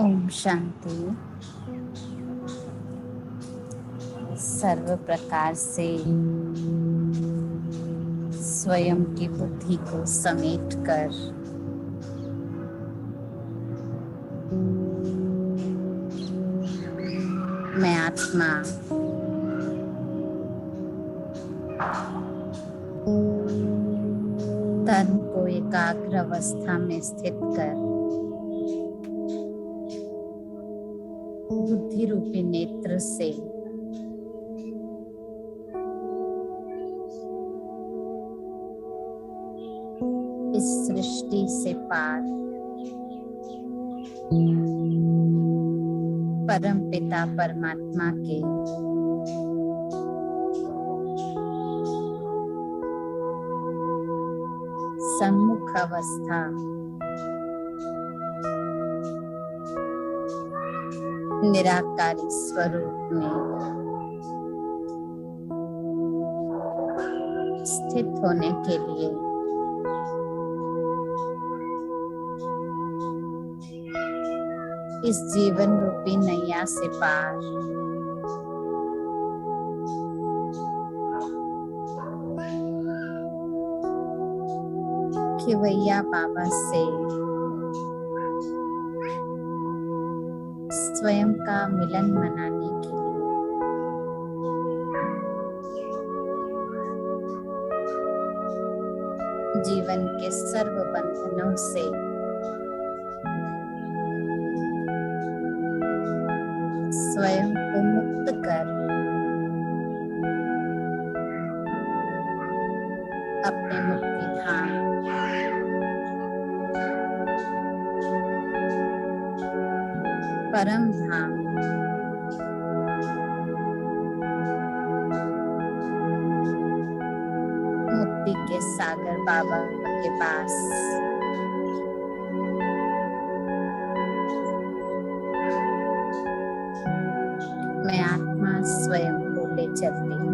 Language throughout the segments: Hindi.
ओम शांति। सर्व प्रकार से स्वयं की बुद्धि को समेट कर मैं आत्मा तन को एकाग्र अवस्था में स्थित कर बुद्धि रूपी नेत्र से इस सृष्टि से पार परम पिता परमात्मा के सम्मुख अवस्था निराकारी स्वरूप में स्थित होने के लिए इस जीवन रूपी नैया से पार खिवैया बाबा से स्वयं का मिलन मनाने के लिए जीवन के सर्व बंधनों से स्वयं को मुक्त कर अपने मुक्ति धाम परम धाम मुक्ति के सागर बाबा के पास मैं आत्मा स्वयं को ले चलती हूँ।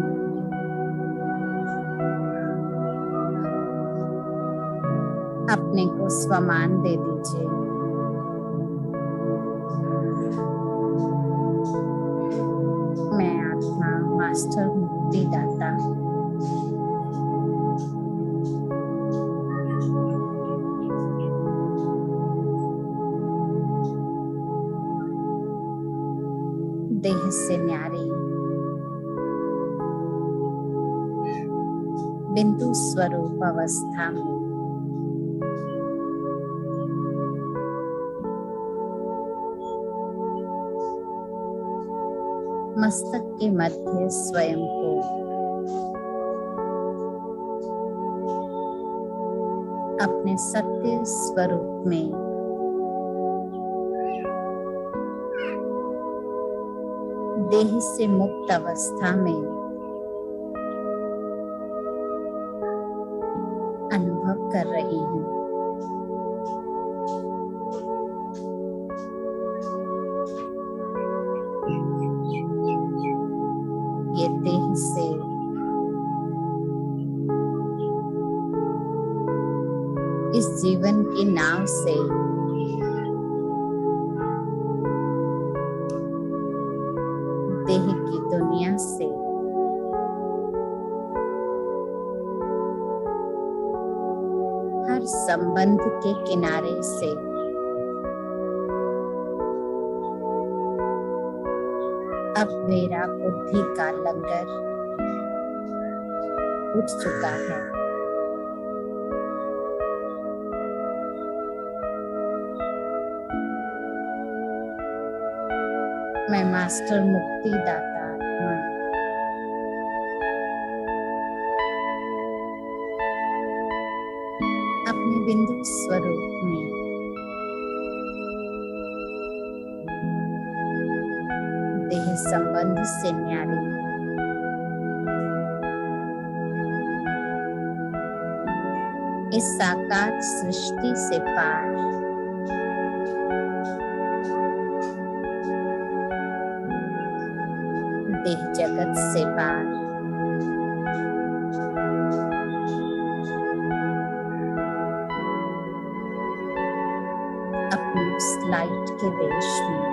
अपने को स्वमान दे दीजिए। मैं आत्मा मास्टर मुक्ति दाता देह से न्यारी बिंदु स्वरूप अवस्था में मस्तक के मध्य स्वयं को अपने सत्य स्वरूप में देह से मुक्त अवस्था में अनुभव कर रही हूँ। ये देह से इस जीवन की नाव से देह की दुनिया से हर संबंध के किनारे से अब मेरा बुद्धि का लंगर उठ चुका है। मैं मास्टर मुक्ति दाता आत्मा अपने बिंदु स्वरूप में देह संबंध से न्यारी इस साकार सृष्टि से पार देह जगत से पार अपनी उस लाइट के देश में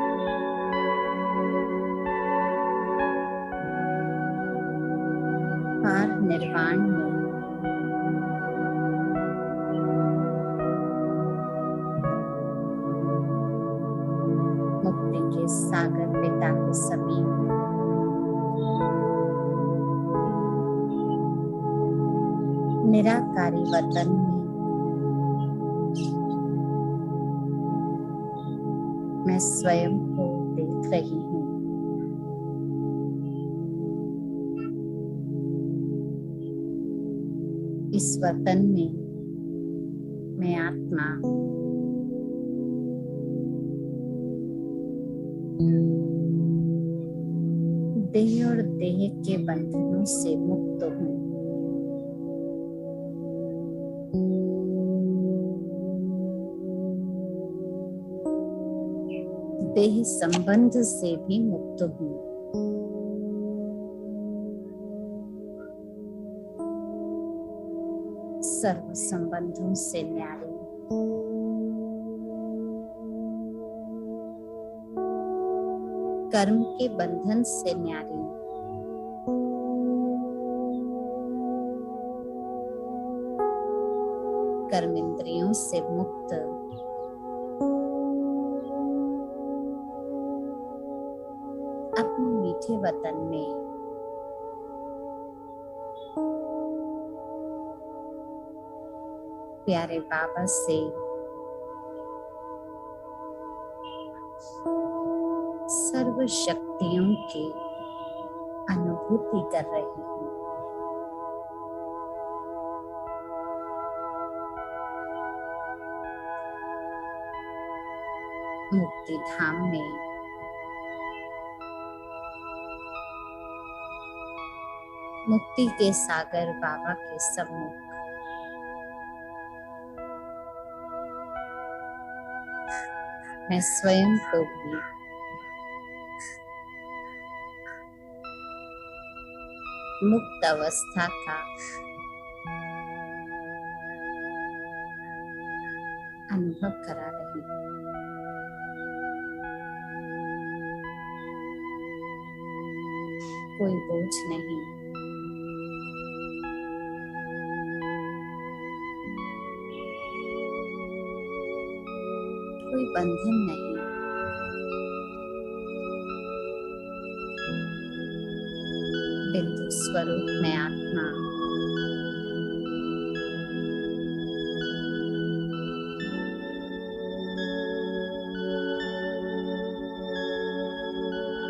पार निर्वाण में मुक्ति के सागर पिता के समीप निराकारी वतन में मैं स्वयं को देख रही हूँ। इस वतन में मैं आत्मा देह और देह के बंधनों से मुक्त हूँ। देह संबंध से भी मुक्त हूँ। सर्व संबंधों से न्यारी कर्म के बंधन से न्यारी कर्म इंद्रियों से मुक्त अपने मीठे वतन में प्यारे बाबा से सर्व शक्तियों की अनुभूति कर रही हूँ। मुक्ति धाम में मुक्ति के सागर बाबा के सम्मुख मैं स्वयं को भी मुक्त अवस्था का अनुभव करा रही हूँ। कोई बोझ नहीं, कोई बंधन नहीं, बिंदु स्वरूप में आत्मा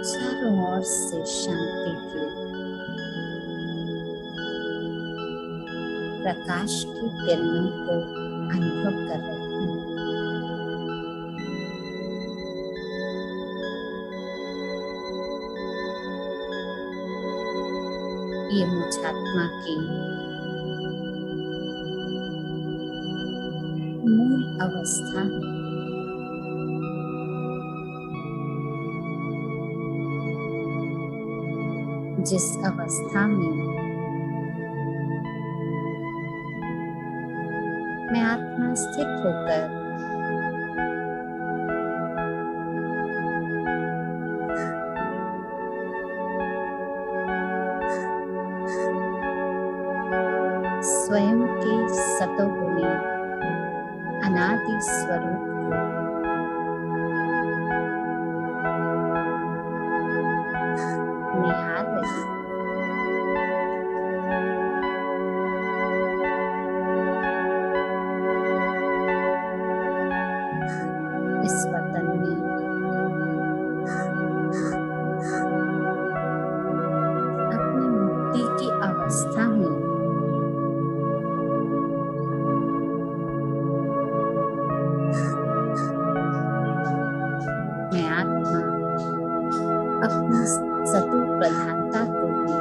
चारों ओर से शांति के प्रकाश की किरणों को अनुभव कर रही हूँ। ये मुझ आत्मा की मूल अवस्था है। जिस अवस्था में मैं आत्मा स्थित होकर स्वयं के सतोगुणी अनादि स्वरूप को निहार रही हूँ। इस वतन में अपनी मुक्ति की अवस्था में मैं आत्मा अपनी सतु प्रधानता को भी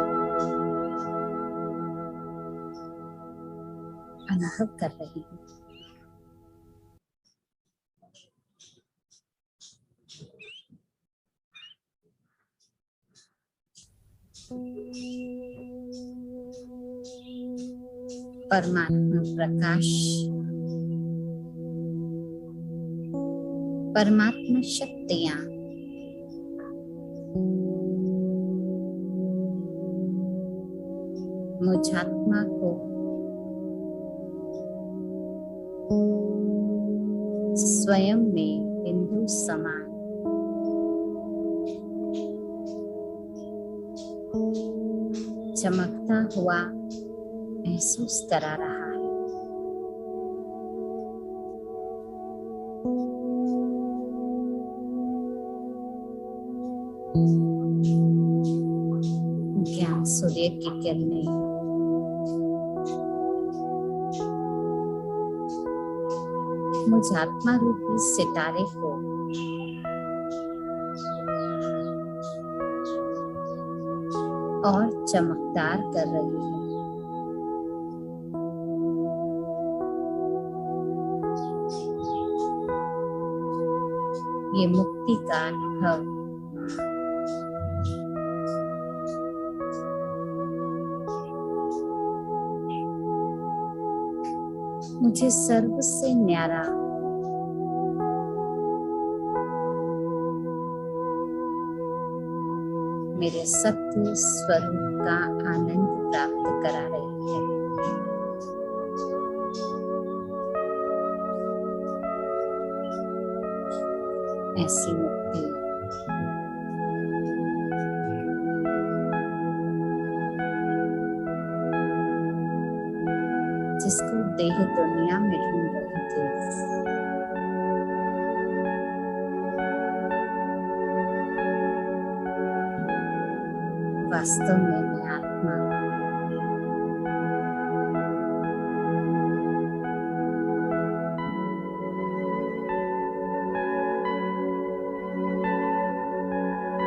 अनुभव कर रही हूँ। परमात्मा प्रकाश परमात्मा शक्तियां मुझ आत्मा को स्वयं में बिंदु समान चमकता हुआ महसूस करा रहा है। ज्ञान सूर्य की किरणें मुझ आत्मा रूपी सितारे को और चमकदार कर रही है। ये मुक्ति का अनुभव मुझे सर्व से न्यारा मेरे सत्य स्वरूप का आनंद प्राप्त करा रही है। ऐसी मुक्ति जिसको देह दुनिया में ढूंढ रही थी, वास्तव में मैं आत्मा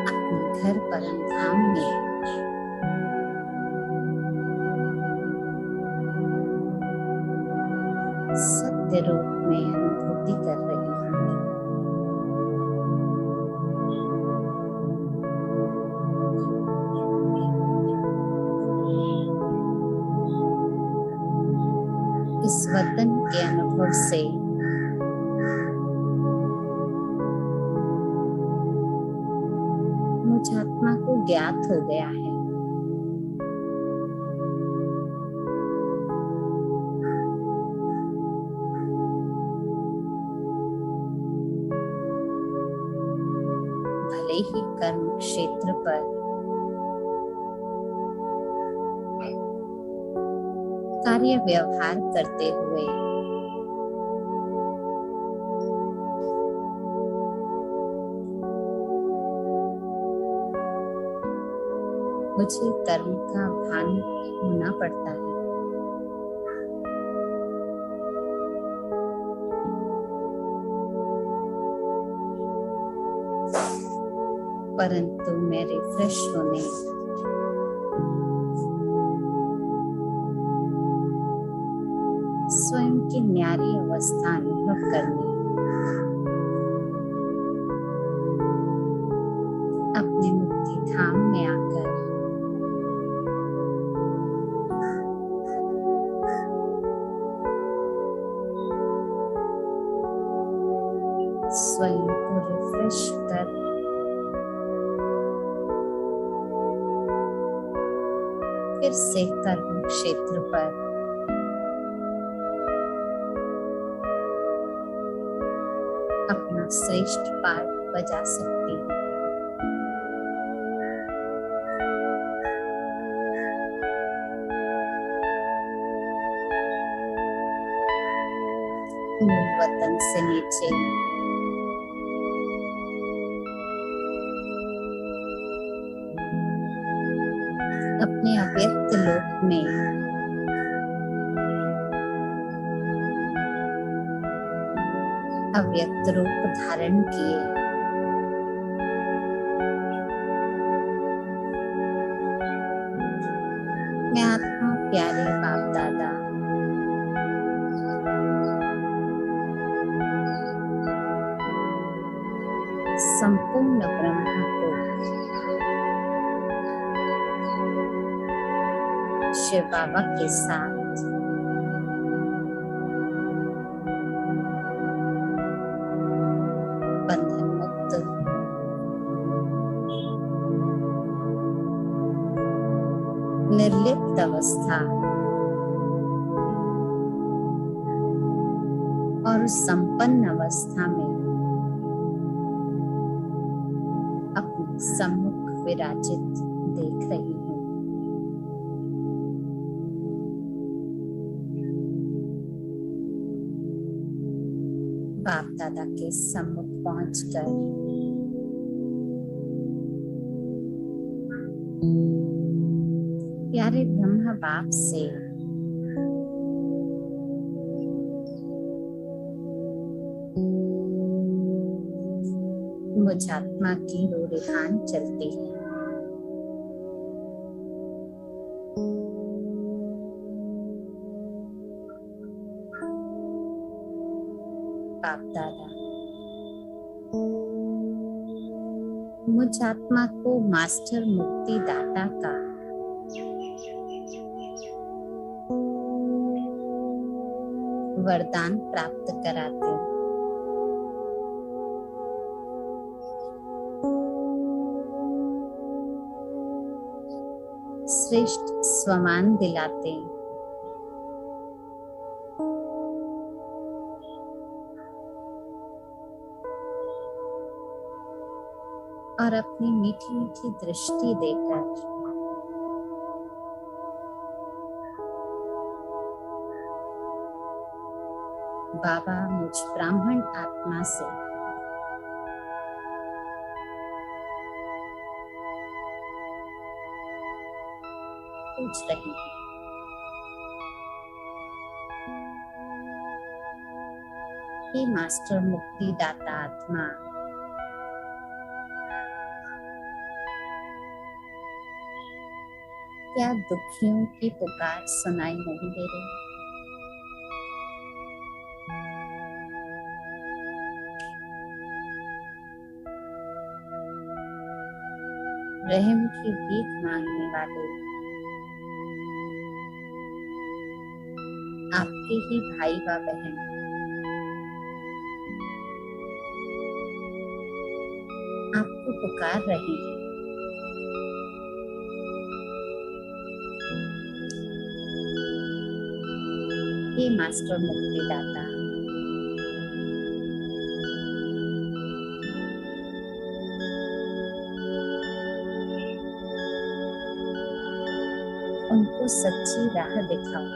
अपने घर परम धाम में सत्य रूप में अनुभूति कर रही हूँ। इस वतन के अनुभव से मुझ आत्मा को ज्ञात हो गया है भले ही कर्म क्षेत्र पर कार्य व्यवहार करते हुए मुझे कर्म का भान होना पड़ता है, परंतु मैं रिफ्रेश होने स्वयं की न्यारी अवस्था अनुभव करने अपने मुक्ति धाम में आकर स्वयं को रिफ्रेश कर फिर से कर्म क्षेत्र पर अपना श्रेष्ठ पाठ बजा सकती हूँ। मूल वतन से नीचे अपने अव्यक्त लोक में अव्यक्त रूप धारण किए मैं आत्मा प्यारे बाप दादा संपूर्ण ब्रह्म को शिव बाबा के साथ बंधन मुक्त, निर्लिप्त अवस्था और संपन्न अवस्था में अपने सम्मुख विराजित देख रही हूँ। बाप दादा के सम्मुख पहुंचकर प्यारे ब्रह्मा बाप से मुझ आत्मा की रूढ़िहान चलती है। बाप दादा मुझ आत्मा को मास्टर मुक्ति दाता का वरदान प्राप्त कराते। श्रेष्ठ स्वमान दिलाते और अपनी मीठी मीठी दृष्टि देकर बाबा मुझ ब्राह्मण आत्मा से पूछ रही है, हे मास्टर मुक्ति दाता आत्मा, क्या दुखियों की पुकार सुनाई नहीं दे रही? रहम की भीख मांगने वाले आपके ही भाई व बहन आपको पुकार रहे हैं। हे मास्टर मुक्ति दाता, उनको सच्ची राह दिखाओ।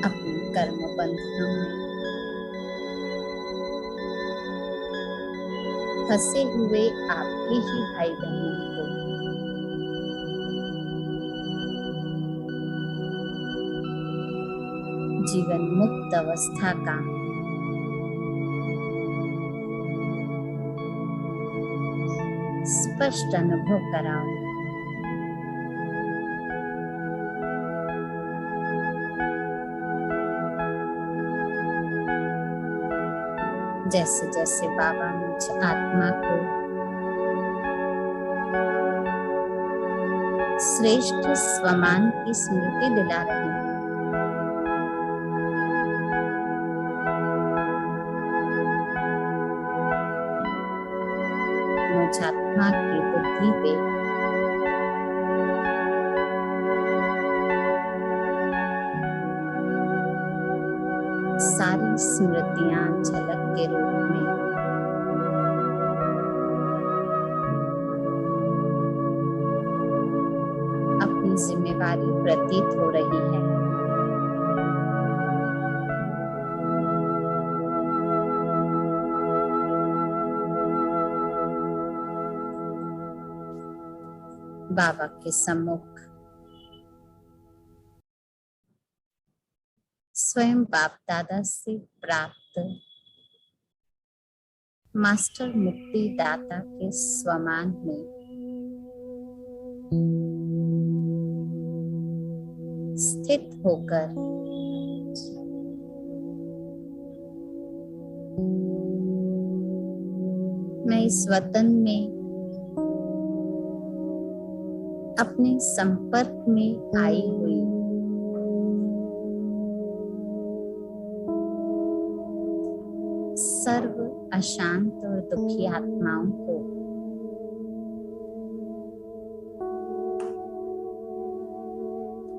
अपने कर्म बंधनों में फंसे हुए आपके ही भाई बहनों को जीवन मुक्त अवस्था का स्पष्ट अनुभव कराओ। जैसे जैसे बाबा मुझ आत्मा को श्रेष्ठ स्वमान की स्मृति दिला रहे हैं, मुझ आत्मा की बुद्धि पे सारी स्मृतियां झलक के रूप में अपनी जिम्मेवारी प्रतीत हो रही है। बाबा के सम्मुख स्वयं बाप दादा से प्राप्त मास्टर मुक्ति दाता के स्वमान में स्थित होकर मैं इस वतन में अपने संपर्क में आई हुई सर्व अशांत और दुखी आत्माओं को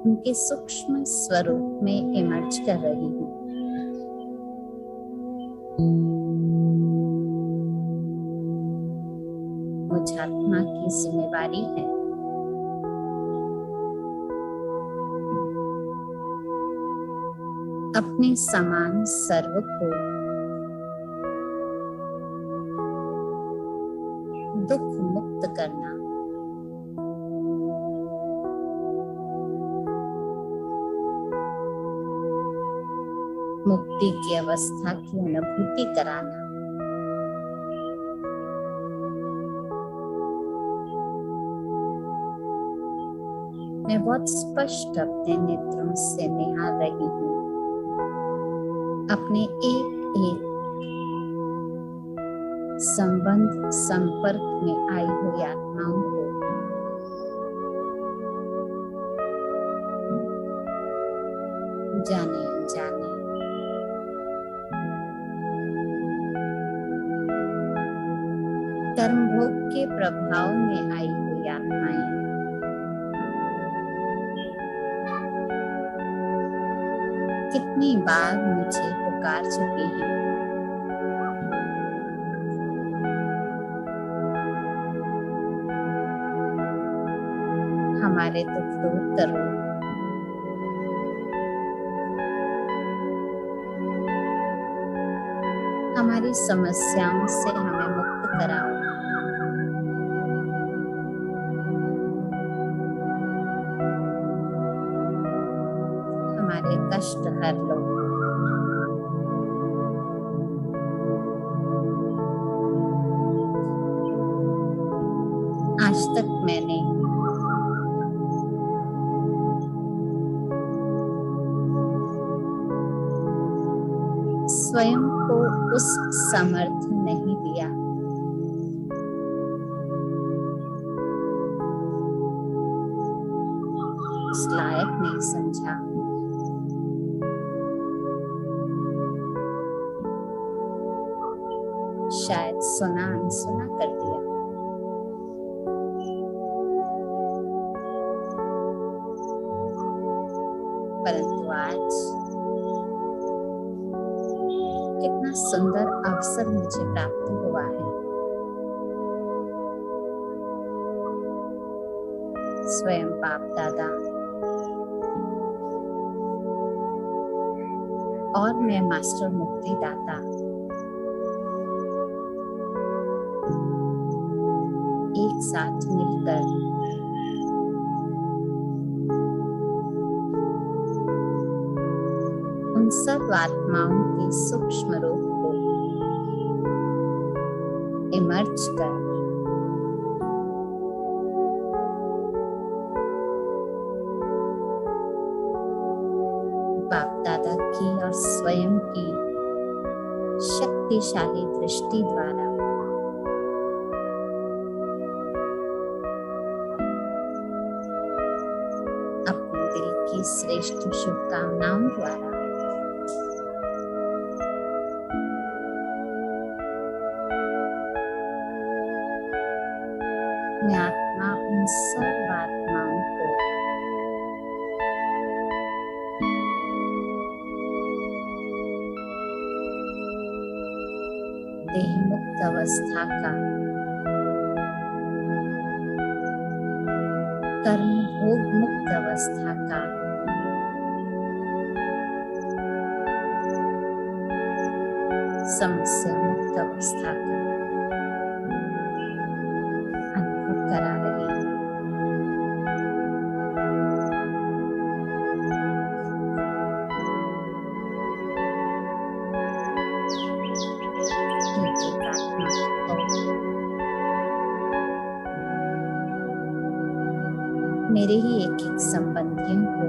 उनके सूक्ष्म स्वरूप में इमर्ज कर रही हूँ। मुझ आत्मा की जिम्मेवारी है अपने समान सर्व को दुख मुक्त करना। मुक्ति की अवस्था की अनुभूति कराना। मैं बहुत स्पष्ट अपने नेत्रों से निहार रही हूँ अपने एक एक संबंध संपर्क में आई हुई आत्माओं को। जाने अनजाने कर्म भोग के प्रभाव में आई हुई आत्माएं कितनी बार मुझे पुकार चुकी हैं। हमारे दुख दूर करो, हमारी समस्याओं से हमें मुक्त कराओ। हमारे कष्ट हर लो। आज तक मैंने स्वयं को उस समर्थन नहीं दिया उस लायक नहीं समझा। शायद सुना अनसुना कर दिया। परंतु आज कितना सुंदर अवसर मुझे प्राप्त हुआ है। स्वयं बाप दादा और मैं मास्टर मुक्ति दाता एक साथ मिलकर उन सब आत्माओं के सूक्ष्म रूप को इमर्ज कर बाप दादा की और स्वयं की शक्तिशाली दृष्टि द्वारा अपने दिल की श्रेष्ठ शुभकामनाओं द्वारा मैं आत्मा उन सर्व आत्माओं को देह मुक्त अवस्था का, कर्म भोग मुक्त अवस्था का, समस्या मुक्त अवस्था का अनुभव करा रही हूँ। मेरे ही एक एक संबंधियों को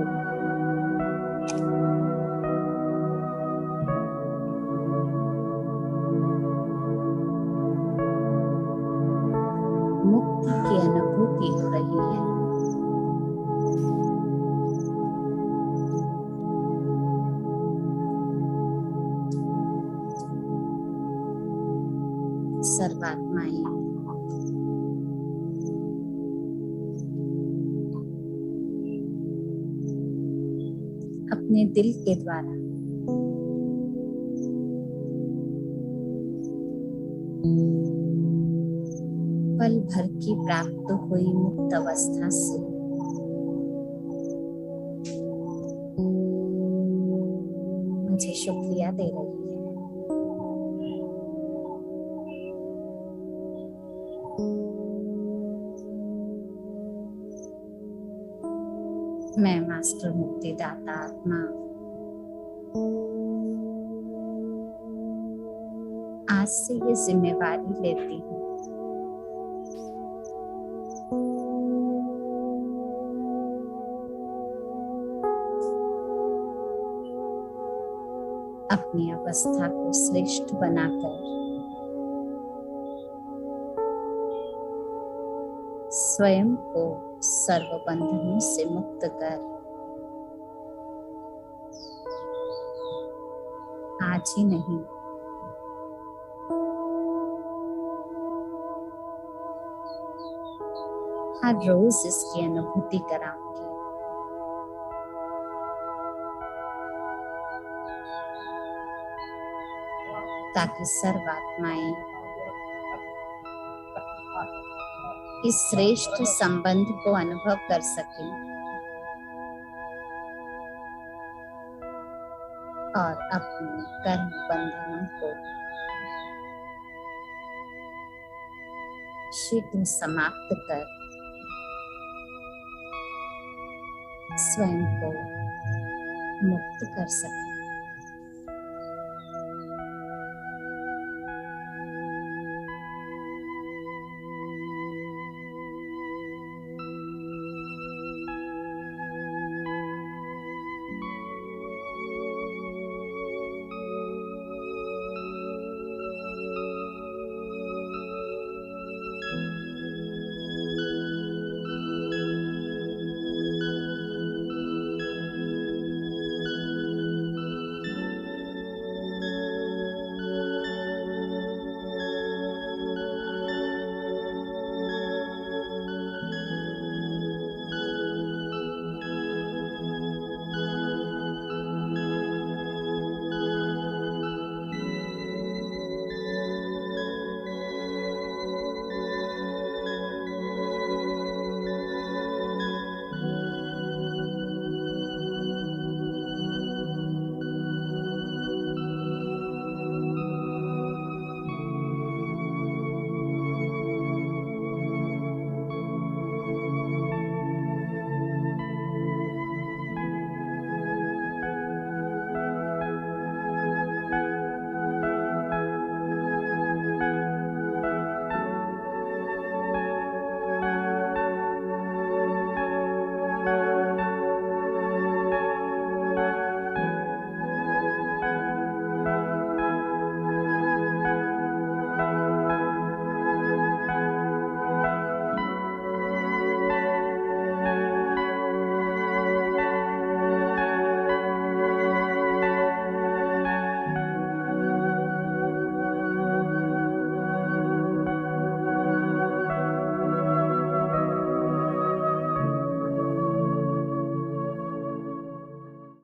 मुक्ति की अनुभूति हो रही है। सर्वात्माएं अपने दिल के द्वारा पल भर की प्राप्त हुई मुक्त अवस्था से मुझे शुक्रिया दे रही है। मैं मास्टर मुक्तिदाता आत्मा आज से ये जिम्मेवारी लेती हूँ अपनी अवस्था को श्रेष्ठ बनाकर स्वयं को सर्व बंधनों से मुक्त कर आज ही नहीं हर रोज इसकी अनुभूति कराऊंगी। ताकि सर्वात्माएं इस श्रेष्ठ संबंध को अनुभव कर सकें और अपने कर्म बंधनों को शीघ्र समाप्त कर स्वयं को मुक्त कर सकें।